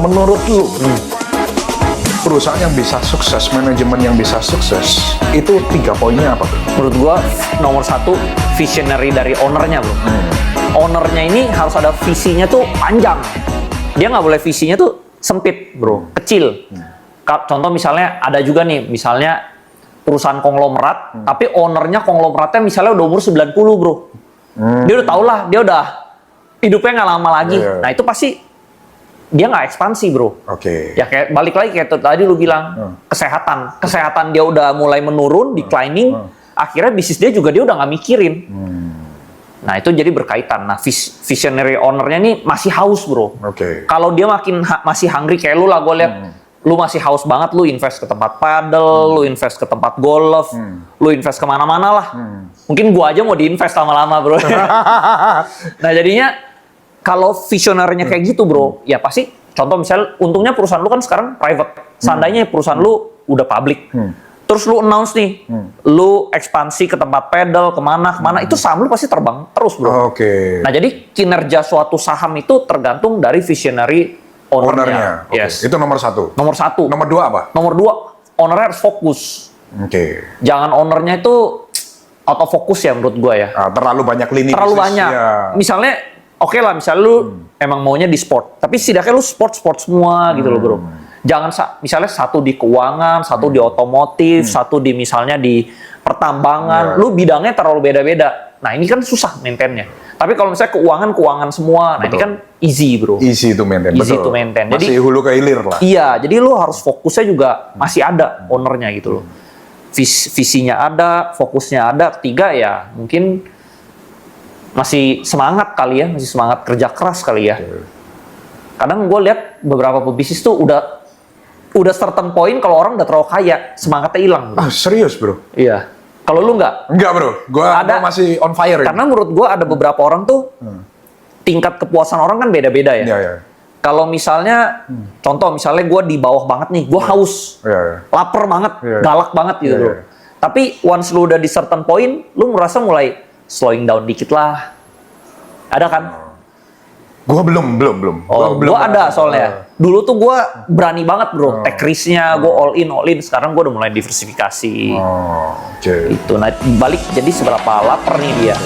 menurut lu, perusahaan yang bisa sukses, manajemen yang bisa sukses, itu 3 poinnya apa bro? Menurut gua nomor 1 visionary dari ownernya bro. Ownernya ini harus ada visinya tuh panjang. Dia nggak boleh visinya tuh sempit bro, kecil. Contoh misalnya ada juga nih, misalnya perusahaan konglomerat, tapi ownernya konglomeratnya misalnya udah umur 90 bro. Dia udah tau lah, dia udah hidupnya nggak lama lagi. Nah itu pasti dia nggak ekspansi bro. Ya kayak balik lagi kayak tadi lu bilang, kesehatan dia udah mulai menurun, declining, akhirnya bisnis dia juga dia udah nggak mikirin. Nah itu jadi berkaitan. Nah visionary ownernya nih masih haus bro. Kalau dia masih hungry kayak lu lah, gue lihat lu masih haus banget, lu invest ke tempat paddle, lu invest ke tempat golf, lu invest kemana-mana lah. Mungkin gua aja mau diinvest lama-lama bro. Nah jadinya kalau visionernya kayak gitu bro, ya pasti contoh misalnya untungnya perusahaan lu kan sekarang private. Seandainya perusahaan lu udah public, terus lu announce nih, lu ekspansi ke tempat paddle, kemana, itu saham lu pasti terbang terus bro. Nah jadi kinerja suatu saham itu tergantung dari visionary ownernya. Yes. Itu nomor 1. Nomor 1. Nomor 2 apa? Nomor 2, ownernya harus fokus. Jangan ownernya itu out of focus ya menurut gua ya. Terlalu banyak lini Terlalu bisnis, banyak. Ya. Misalnya, oke lah, misalnya lu emang maunya di sport, tapi setidaknya lu sport semua gitu loh bro. Jangan misalnya satu di keuangan, satu di otomotif, satu di misalnya di pertambangan, lu bidangnya terlalu beda-beda. Nah ini kan susah maintainnya. Tapi kalau misalnya keuangan semua, nah ini kan easy bro. Easy to maintain. Easy to maintain. Masih jadi, hulu ke hilir lah. Iya, jadi lu harus fokusnya juga masih ada ownernya gitu loh. Visinya ada, fokusnya ada. 3 ya mungkin masih semangat kali ya, masih semangat kerja keras kali ya. Kadang gue lihat beberapa pebisnis tuh udah certain point kalau orang udah terlalu kaya, semangatnya hilang. Serius bro? Iya. Kalau lu nggak? Enggak bro, gua masih on fire. Karena menurut gua ada beberapa orang tuh tingkat kepuasan orang kan beda-beda ya. Kalau misalnya, contoh misalnya gua di bawah banget nih, gua haus, lapar banget, galak banget gitu bro. Tapi once lu udah di certain point, lu merasa mulai slowing down dikit lah. Ada kan? Gua belum. Gua ada soalnya. Dulu tuh gua berani banget bro, take risk-nya, gua all in. Sekarang gua udah mulai diversifikasi. Itu. Nah balik jadi seberapa lapar nih dia.